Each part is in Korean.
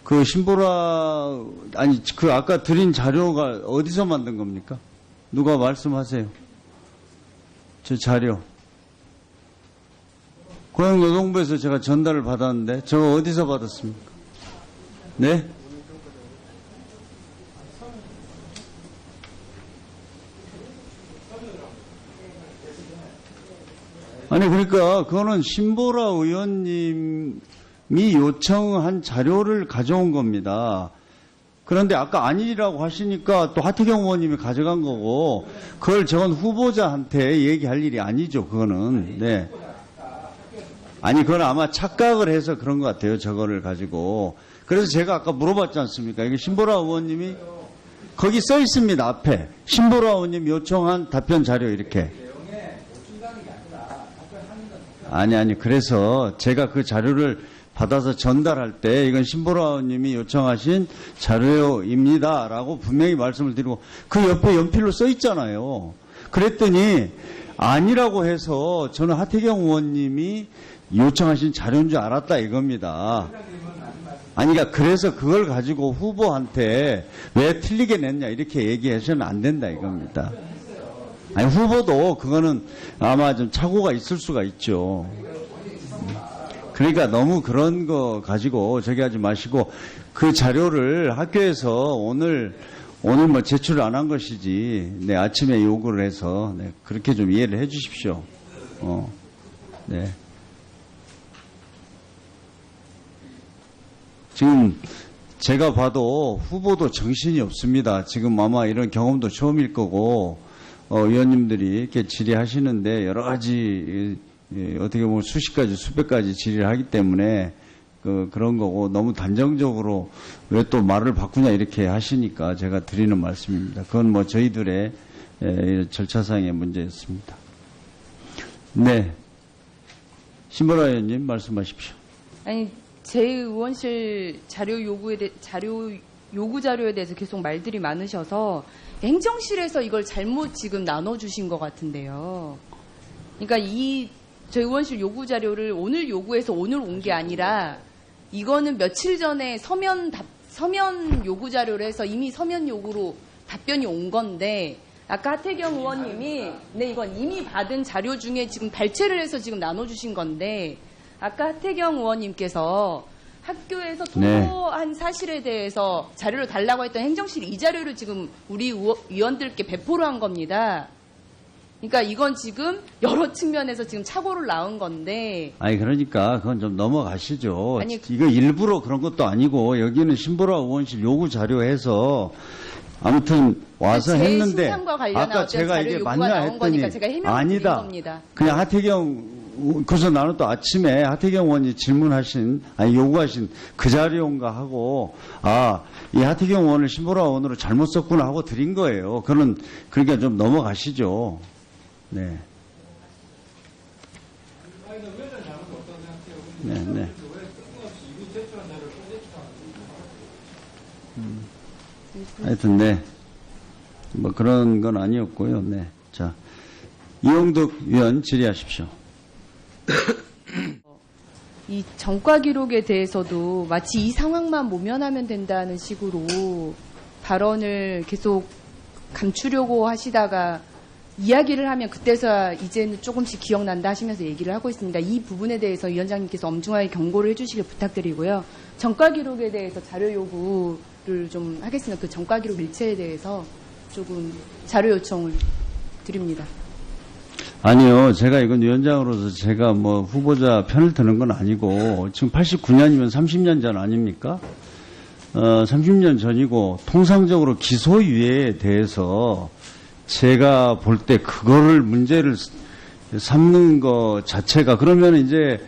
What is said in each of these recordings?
그 신보라, 아니, 그 아까 드린 자료가 어디서 만든 겁니까? 누가 말씀하세요. 저 자료. 고용노동부에서 제가 전달을 받았는데, 저거 어디서 받았습니까? 네? 아니, 그러니까, 그거는 신보라 의원님이 요청한 자료를 가져온 겁니다. 그런데 아까 아니라고 하시니까 또 하태경 의원님이 가져간 거고, 그걸 저건 후보자한테 얘기할 일이 아니죠, 그거는. 네. 아니, 그건 아마 착각을 해서 그런 것 같아요, 저거를 가지고. 그래서 제가 아까 물어봤지 않습니까? 이게 신보라 의원님이, 거기 써 있습니다, 앞에. 신보라 의원님 요청한 답변 자료, 이렇게. 아니, 그래서 제가 그 자료를 받아서 전달할 때 이건 신보라 의원님이 요청하신 자료입니다 라고 분명히 말씀을 드리고 그 옆에 연필로 써 있잖아요. 그랬더니 아니라고 해서 저는 하태경 의원님이 요청하신 자료인 줄 알았다 이겁니다. 아니, 그러니까 그래서 그걸 가지고 후보한테 왜 틀리게 냈냐 이렇게 얘기하시면 안 된다 이겁니다. 아니, 후보도 그거는 아마 좀 착오가 있을 수가 있죠. 그러니까 너무 그런 거 가지고 저기 하지 마시고 그 자료를 학교에서 오늘 뭐 제출을 안 한 것이지, 네, 아침에 요구를 해서, 네, 그렇게 좀 이해를 해 주십시오. 네. 지금 제가 봐도 후보도 정신이 없습니다. 지금 아마 이런 경험도 처음일 거고, 의원님들이 이렇게 질의하시는데 여러 가지, 어떻게 보면 수십 가지, 수백 가지 질의를 하기 때문에 그런 거고 너무 단정적으로 왜 또 말을 바꾸냐 이렇게 하시니까 제가 드리는 말씀입니다. 그건 뭐 저희들의 절차상의 문제였습니다. 네. 신보라 의원님 말씀하십시오. 아니, 제 의원실 자료 요구 자료에 대해서 계속 말들이 많으셔서 행정실에서 이걸 잘못 지금 나눠주신 것 같은데요. 그러니까 저희 의원실 요구 자료를 오늘 요구해서 오늘 온 게 아니라 이거는 며칠 전에 서면 요구 자료를 해서 이미 서면 요구로 답변이 온 건데 아까 하태경 의원님이 네, 이건 이미 받은 자료 중에 지금 발췌를 해서 지금 나눠주신 건데 아까 하태경 의원님께서 학교에서 통보한 사실에 대해서 자료를 달라고 했던 행정실이 이 자료를 지금 우리 위원들께 배포를 한 겁니다. 그러니까 이건 지금 여러 측면에서 지금 착오를 낳은 건데. 아니, 그러니까 그건 좀 넘어가시죠. 아니, 이거 일부러 그런 것도 아니고 여기는 신보라 의원실 요구 자료해서 아무튼 와서 했는데 아까 제가 이게 맞냐 했더니 제가 아니다. 겁니다. 그냥 하태경, 그래서 나는 또 아침에 하태경 의원이 요구하신 그 자료인가 하고 이 하태경 의원을 신보라 의원으로 잘못 썼구나 하고 드린 거예요. 그러니까 좀 넘어가시죠. 네. 네. 하여튼, 네. 뭐 그런 건 아니었고요. 네. 자, 이용득 위원 질의하십시오. 이 전과 기록에 대해서도 마치 이 상황만 모면하면 된다는 식으로 발언을 계속 감추려고 하시다가 이야기를 하면 그때서야 이제는 조금씩 기억난다 하시면서 얘기를 하고 있습니다. 이 부분에 대해서 위원장님께서 엄중하게 경고를 해주시길 부탁드리고요. 전과 기록에 대해서 자료 요구를 좀 하겠습니다. 그 전과 기록 일체에 대해서 조금 자료 요청을 드립니다. 아니요. 제가 이건 위원장으로서 제가 뭐 후보자 편을 드는 건 아니고 지금 89년이면 30년 전 아닙니까? 30년 전이고 통상적으로 기소유예에 대해서 제가 볼 때 그거를 문제를 삼는 것 자체가 그러면 이제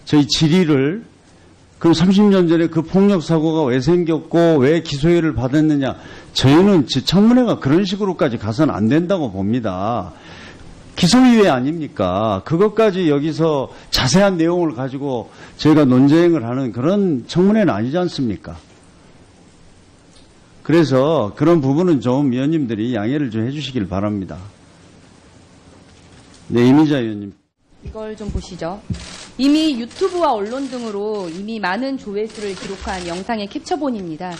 저희 질의를 그럼 30년 전에 그 폭력 사고가 왜 생겼고 왜 기소유예를 받았느냐 저희는 청문회가 그런 식으로까지 가서는 안 된다고 봅니다. 기소유예 아닙니까? 그것까지 여기서 자세한 내용을 가지고 저희가 논쟁을 하는 그런 청문회는 아니지 않습니까? 그래서 그런 부분은 좀 위원님들이 양해를 좀 해주시길 바랍니다. 네, 이미자 위원님. 이걸 좀 보시죠. 이미 유튜브와 언론 등으로 이미 많은 조회수를 기록한 영상의 캡처본입니다.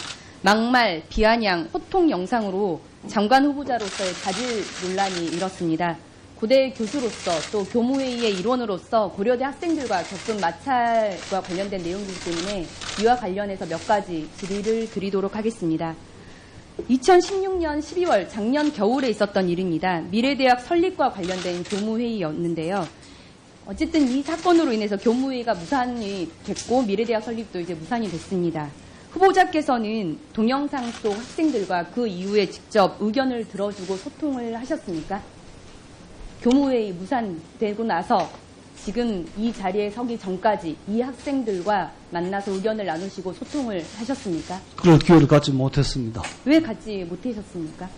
막말, 비아냥, 호통 영상으로 장관 후보자로서의 자질 논란이 일었습니다. 고대 교수로서 또 교무회의의 일원으로서 고려대 학생들과 겪은 마찰과 관련된 내용이기 때문에 이와 관련해서 몇 가지 질의를 드리도록 하겠습니다. 2016년 12월 작년 겨울에 있었던 일입니다. 미래대학 설립과 관련된 교무회의였는데요. 어쨌든 이 사건으로 인해서 교무회의가 무산이 됐고 미래대학 설립도 이제 무산이 됐습니다. 후보자께서는 동영상 속 학생들과 그 이후에 직접 의견을 들어주고 소통을 하셨습니까? 교무회의 무산되고 나서 지금 이 자리에 서기 전까지 이 학생들과 만나서 의견을 나누시고 소통을 하셨습니까? 그럴 기회를 갖지 못했습니다. 왜 갖지 못하셨습니까?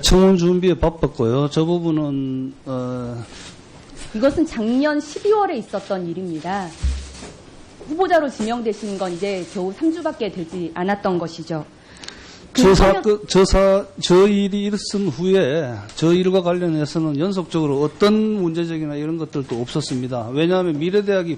청원 준비에 바빴고요. 저 부분은 이것은 작년 12월에 있었던 일입니다. 후보자로 지명되신 건 이제 겨우 3주밖에 되지 않았던 것이죠. 저 일이 있은 후에 저 일과 관련해서는 연속적으로 어떤 문제적이나 이런 것들도 없었습니다. 왜냐하면 미래대학이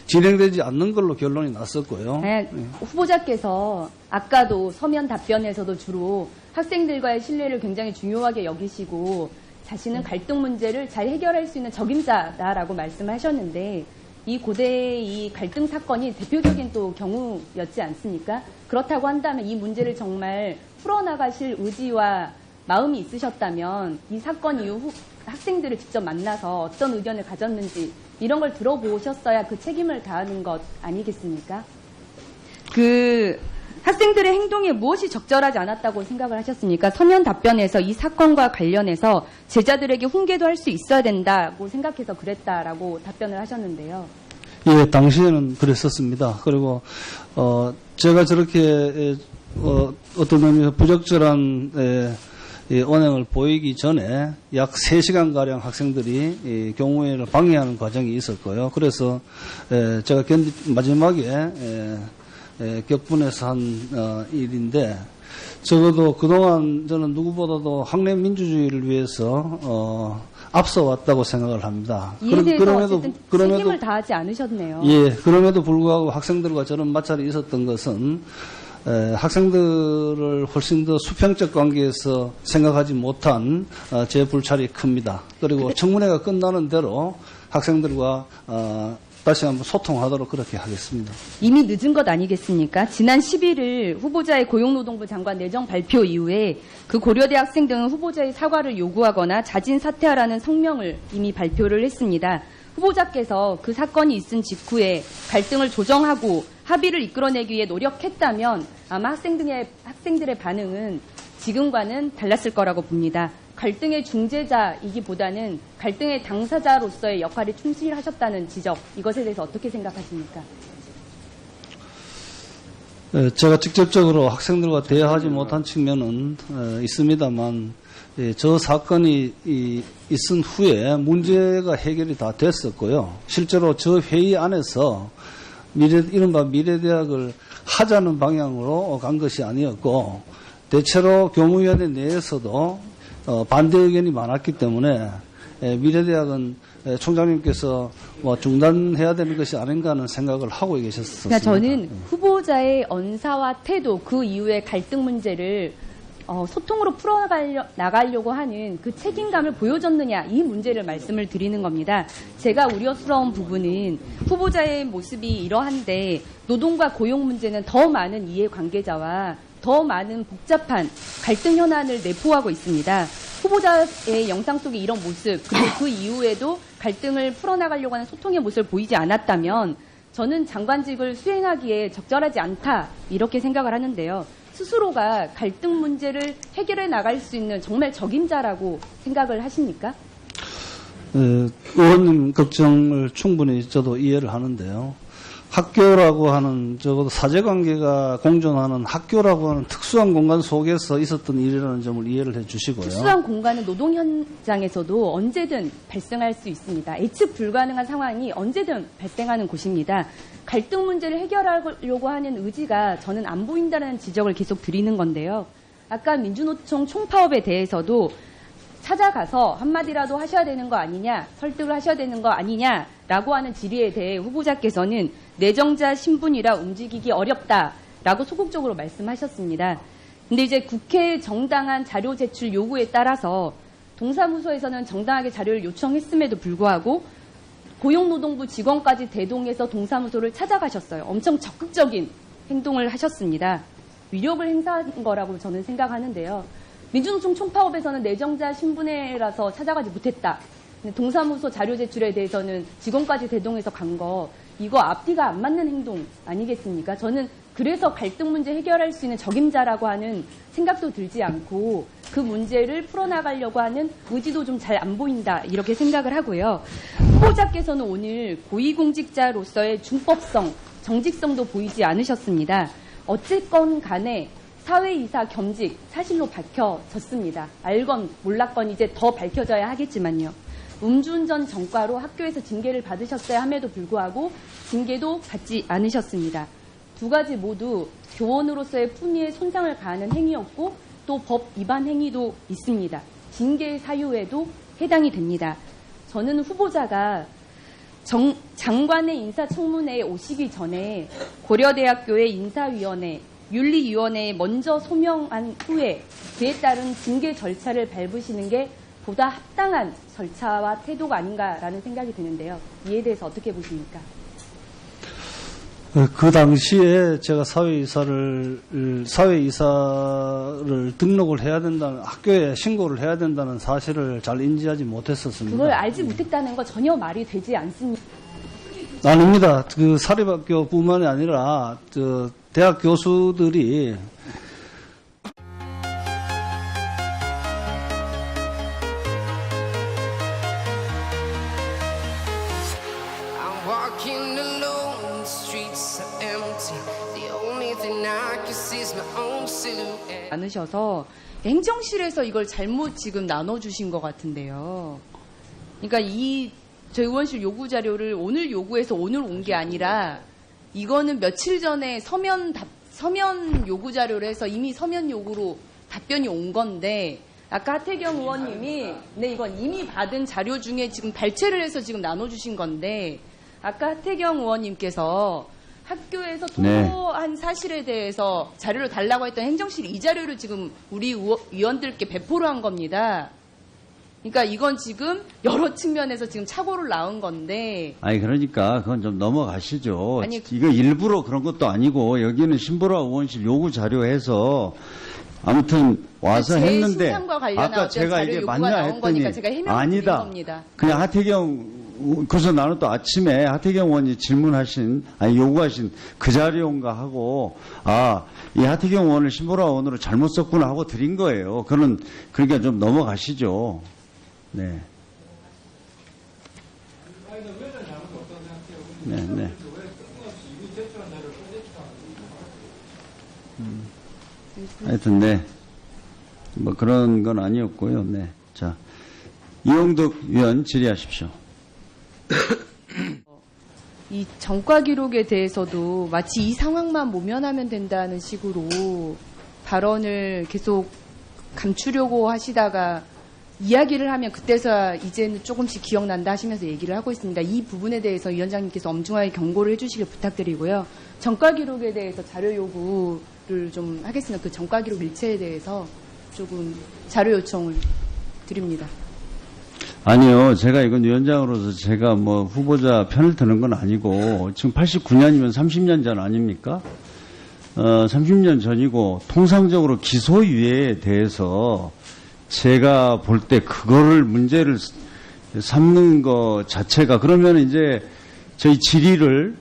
진행되지 않는 걸로 결론이 났었고요. 네, 후보자께서 아까도 서면 답변에서도 주로 학생들과의 신뢰를 굉장히 중요하게 여기시고 자신은 갈등 문제를 잘 해결할 수 있는 적임자다라고 말씀하셨는데 이 고대의 이 갈등 사건이 대표적인 또 경우였지 않습니까? 그렇다고 한다면 이 문제를 정말 풀어나가실 의지와 마음이 있으셨다면 이 사건 이후 학생들을 직접 만나서 어떤 의견을 가졌는지 이런 걸 들어보셨어야 그 책임을 다하는 것 아니겠습니까? 그 학생들의 행동에 무엇이 적절하지 않았다고 생각을 하셨습니까? 서면 답변에서 이 사건과 관련해서 제자들에게 훈계도 할 수 있어야 된다고 생각해서 그랬다라고 답변을 하셨는데요. 예, 당시에는 그랬었습니다. 그리고 제가 저렇게 어떤 의미에서 부적절한 언행을 보이기 전에 약 3시간가량 학생들이 교무회의를 방해하는 과정이 있었고요. 그래서 제가 마지막에 격분해서 한 일인데 적어도 그동안 저는 누구보다도 학내 민주주의를 위해서 앞서왔다고 생각을 합니다. 이에 대해서 어쨌든 책임을 다하지 않으셨네요. 예, 그럼에도 불구하고 학생들과 저런 마찰이 있었던 것은 학생들을 훨씬 더 수평적 관계에서 생각하지 못한 제 불찰이 큽니다. 그리고 청문회가 끝나는 대로 학생들과 다시 한번 소통하도록 그렇게 하겠습니다. 이미 늦은 것 아니겠습니까? 지난 11일 후보자의 고용노동부 장관 내정 발표 이후에 그 고려대 학생 등은 후보자의 사과를 요구하거나 자진 사퇴하라는 성명을 이미 발표를 했습니다. 후보자께서 그 사건이 있은 직후에 갈등을 조정하고 합의를 이끌어내기 위해 노력했다면 아마 학생들의 반응은 지금과는 달랐을 거라고 봅니다. 갈등의 중재자이기보다는 갈등의 당사자로서의 역할에 충실하셨다는 지적, 이것에 대해서 어떻게 생각하십니까? 제가 직접적으로 학생들과 대화하지 못한 측면은 있습니다만 저 사건이 있은 후에 문제가 해결이 다 됐었고요. 실제로 저 회의 안에서 이른바 미래대학을 하자는 방향으로 간 것이 아니었고 대체로 교무위원회 내에서도 반대 의견이 많았기 때문에 미래대학은 총장님께서 중단해야 되는 것이 아닌가 하는 생각을 하고 계셨습니다. 그러니까 저는 후보자의 언사와 태도, 그 이후에 갈등 문제를 소통으로 풀어나가려고 하는 그 책임감을 보여줬느냐, 이 문제를 말씀을 드리는 겁니다. 제가 우려스러운 부분은 후보자의 모습이 이러한데 노동과 고용 문제는 더 많은 이해관계자와 더 많은 복잡한 갈등 현안을 내포하고 있습니다. 후보자의 영상 속에 이런 모습, 그리고 그 이후에도 갈등을 풀어나가려고 하는 소통의 모습을 보이지 않았다면 저는 장관직을 수행하기에 적절하지 않다, 이렇게 생각을 하는데요. 스스로가 갈등 문제를 해결해 나갈 수 있는 정말 적임자라고 생각을 하십니까? 의원님 걱정을 충분히 저도 이해를 하는데요. 학교라고 하는, 적어도 사제관계가 공존하는 학교라고 하는 특수한 공간 속에서 있었던 일이라는 점을 이해를 해 주시고요. 특수한 공간은 노동 현장에서도 언제든 발생할 수 있습니다. 예측 불가능한 상황이 언제든 발생하는 곳입니다. 갈등 문제를 해결하려고 하는 의지가 저는 안 보인다는 지적을 계속 드리는 건데요. 아까 민주노총 총파업에 대해서도 찾아가서 한마디라도 하셔야 되는 거 아니냐, 설득을 하셔야 되는 거 아니냐, 라고 하는 질의에 대해 후보자께서는 내정자 신분이라 움직이기 어렵다라고 소극적으로 말씀하셨습니다. 근데 이제 국회 정당한 자료 제출 요구에 따라서 동사무소에서는 정당하게 자료를 요청했음에도 불구하고 고용노동부 직원까지 대동해서 동사무소를 찾아가셨어요. 엄청 적극적인 행동을 하셨습니다. 위력을 행사한 거라고 저는 생각하는데요. 민주노총 총파업에서는 내정자 신분회라서 찾아가지 못했다. 동사무소 자료 제출에 대해서는 직원까지 대동해서 간 거, 이거 앞뒤가 안 맞는 행동 아니겠습니까? 저는 그래서 갈등 문제 해결할 수 있는 적임자라고 하는 생각도 들지 않고 그 문제를 풀어나가려고 하는 의지도 좀 잘 안 보인다, 이렇게 생각을 하고요. 후보자께서는 오늘 고위공직자로서의 중법성, 정직성도 보이지 않으셨습니다. 어쨌건 간에 사회이사 겸직 사실로 밝혀졌습니다. 알건 몰랐건 이제 더 밝혀져야 하겠지만요. 음주운전 전과로 학교에서 징계를 받으셨어야 함에도 불구하고 징계도 받지 않으셨습니다. 두 가지 모두 교원으로서의 품위에 손상을 가하는 행위였고 또 법 위반 행위도 있습니다. 징계 사유에도 해당이 됩니다. 저는 후보자가 장관의 인사청문회에 오시기 전에 고려대학교의 인사위원회, 윤리위원회에 먼저 소명한 후에 그에 따른 징계 절차를 밟으시는 게 보다 합당한 절차와 태도가 아닌가라는 생각이 드는데요. 이에 대해서 어떻게 보십니까? 그 당시에 제가 사회이사를 등록을 해야 된다는, 학교에 신고를 해야 된다는 사실을 잘 인지하지 못했었습니다. 그걸 알지 못했다는 거 전혀 말이 되지 않습니다. 아닙니다. 그 사립학교뿐만이 아니라 대학 교수들이 I'm walking alone, the streets are empty. The only thing I can see is my own silhouette. 않으셔서 행정실에서 이걸 잘못 지금 나눠주신 것 같은데요. 그러니까 저희 의원실 요구 자료를 오늘 요구해서 오늘 온 게 아니라 이거는 며칠 전에 서면 요구 자료를 해서 이미 서면 요구로 답변이 온 건데 아까 하태경 의원님이 이건 이미 받은 자료 중에 지금 발췌를 해서 지금 나눠주신 건데 아까 하태경 의원님께서 학교에서 통보한 사실에 대해서 자료를 달라고 했던 행정실이 이 자료를 지금 우리 위원들께 배포를 한 겁니다. 그러니까 이건 지금 여러 측면에서 지금 착오를 낳은 건데. 아니 그러니까 그건 좀 넘어가시죠. 아니, 이거 일부러 그런 것도 아니고 여기는 신보라 의원실 요구 자료해서 아무튼 와서 제 했는데 신상과 관련한 아까 어떤 제가 자료 이게 요구가 맞냐 나온 했더니 거니까 제가 해명을 드린 아니다. 겁니다. 그냥 하태경 그래서 나는 또 아침에 하태경 의원이 요구하신 그 자료인가 하고 이 하태경 의원을 신보라 의원으로 잘못 썼구나 하고 드린 거예요. 그러니까 좀 넘어가시죠. 네. 네. 하여튼 뭐 그런 건 아니었고요. 네. 자, 이용덕 위원 질의하십시오. 이 전과 기록에 대해서도 마치 이 상황만 모면하면 된다는 식으로 발언을 계속 감추려고 하시다가 이야기를 하면 그때서야 이제는 조금씩 기억난다 하시면서 얘기를 하고 있습니다. 이 부분에 대해서 위원장님께서 엄중하게 경고를 해주시길 부탁드리고요. 전과 기록에 대해서 자료 요구를 좀 하겠습니다. 그 전과 기록 일체에 대해서 조금 자료 요청을 드립니다. 아니요. 제가 이건 위원장으로서 제가 뭐 후보자 편을 드는 건 아니고 지금 89년이면 30년 전 아닙니까? 30년 전이고 통상적으로 기소유예에 대해서 제가 볼 때 그거를 문제를 삼는 것 자체가 그러면 이제 저희 질의를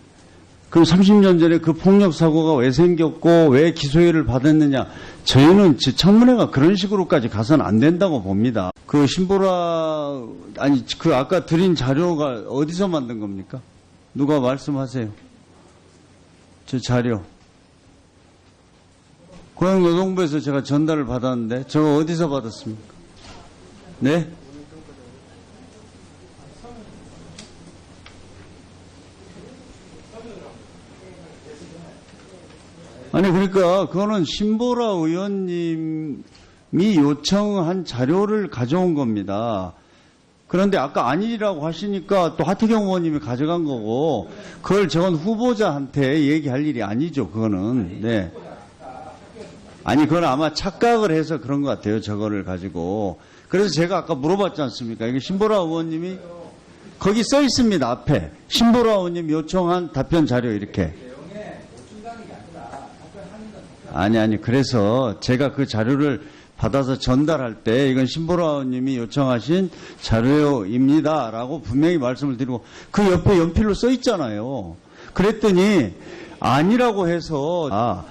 그럼 30년 전에 그 폭력 사고가 왜 생겼고 왜 기소유예를 받았느냐 저희는 청문회가 그런 식으로까지 가서는 안 된다고 봅니다. 그 그 아까 드린 자료가 어디서 만든 겁니까? 누가 말씀하세요. 저 자료. 고용노동부에서 제가 전달을 받았는데 저거 어디서 받았습니까? 네? 아니 그러니까 그거는 신보라 의원님이 요청한 자료를 가져온 겁니다. 그런데 아까 아니라고 하시니까 또 하태경 의원님이 가져간 거고, 그걸 저건 후보자한테 얘기할 일이 아니죠, 그거는. 네. 아니, 그건 아마 착각을 해서 그런 것 같아요, 저거를 가지고. 그래서 제가 아까 물어봤지 않습니까? 이게 신보라 의원님이 거기 써 있습니다, 앞에. 신보라 의원님 요청한 답변 자료 이렇게. 아니, 그래서 제가 그 자료를 받아서 전달할 때 이건 신보라 의원님이 요청하신 자료입니다라고 분명히 말씀을 드리고 그 옆에 연필로 써 있잖아요. 그랬더니 아니라고 해서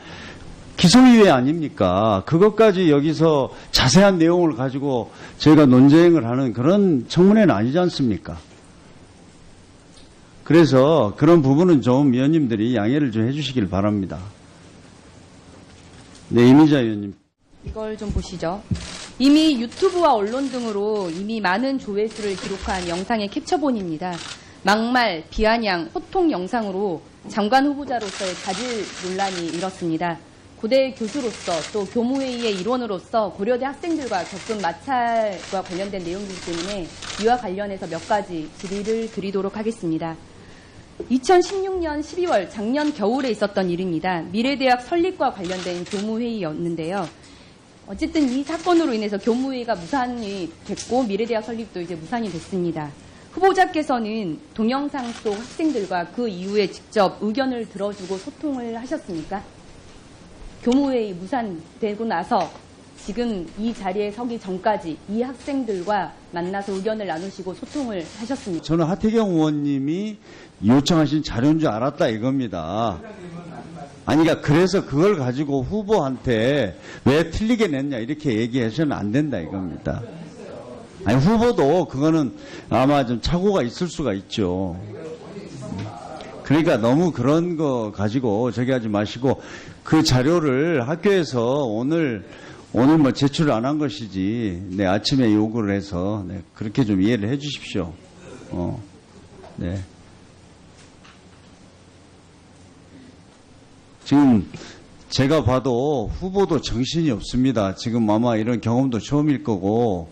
기소유예 아닙니까? 그것까지 여기서 자세한 내용을 가지고 저희가 논쟁을 하는 그런 청문회는 아니지 않습니까? 그래서 그런 부분은 좀 위원님들이 양해를 좀 해주시길 바랍니다. 네, 이미자 의원님. 이걸 좀 보시죠. 이미 유튜브와 언론 등으로 이미 많은 조회수를 기록한 영상의 캡처본입니다. 막말, 비아냥, 호통 영상으로 장관 후보자로서의 자질 논란이 일었습니다. 고대 교수로서 또 교무회의의 일원으로서 고려대 학생들과 겪은 마찰과 관련된 내용이기 때문에 이와 관련해서 몇 가지 질의를 드리도록 하겠습니다. 2016년 12월 작년 겨울에 있었던 일입니다. 미래대학 설립과 관련된 교무회의였는데요. 어쨌든 이 사건으로 인해서 교무회의가 무산이 됐고 미래대학 설립도 이제 무산이 됐습니다. 후보자께서는 동영상 속 학생들과 그 이후에 직접 의견을 들어주고 소통을 하셨습니까? 교무회의 무산되고 나서 지금 이 자리에 서기 전까지 이 학생들과 만나서 의견을 나누시고 소통을 하셨습니까? 저는 하태경 의원님이 요청하신 자료인 줄 알았다 이겁니다. 아니, 그러니까 그래서 그걸 가지고 후보한테 왜 틀리게 냈냐 이렇게 얘기하셔는 안 된다 이겁니다. 아니, 후보도 그거는 아마 좀 착오가 있을 수가 있죠. 그러니까 너무 그런 거 가지고 저기 하지 마시고 그 자료를 학교에서 오늘 뭐 제출을 안 한 것이지, 네, 아침에 요구를 해서, 네, 그렇게 좀 이해를 해 주십시오. 네. 지금 제가 봐도 후보도 정신이 없습니다. 지금 아마 이런 경험도 처음일 거고,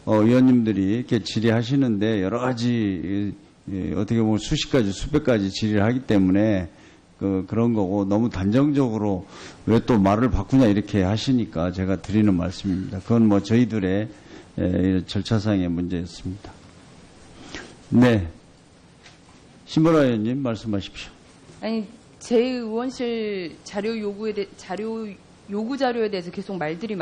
의원님들이 이렇게 질의하시는데 여러 가지, 어떻게 보면 수십 가지, 수백 가지 질의를 하기 때문에 그런 거고 너무 단정적으로 왜 또 말을 바꾸냐 이렇게 하시니까 제가 드리는 말씀입니다. 그건 뭐 저희들의 절차상의 문제였습니다. 네. 신보라 의원님 말씀하십시오. 아니, 제 의원실 자료 요구 자료에 대해서 계속 말들이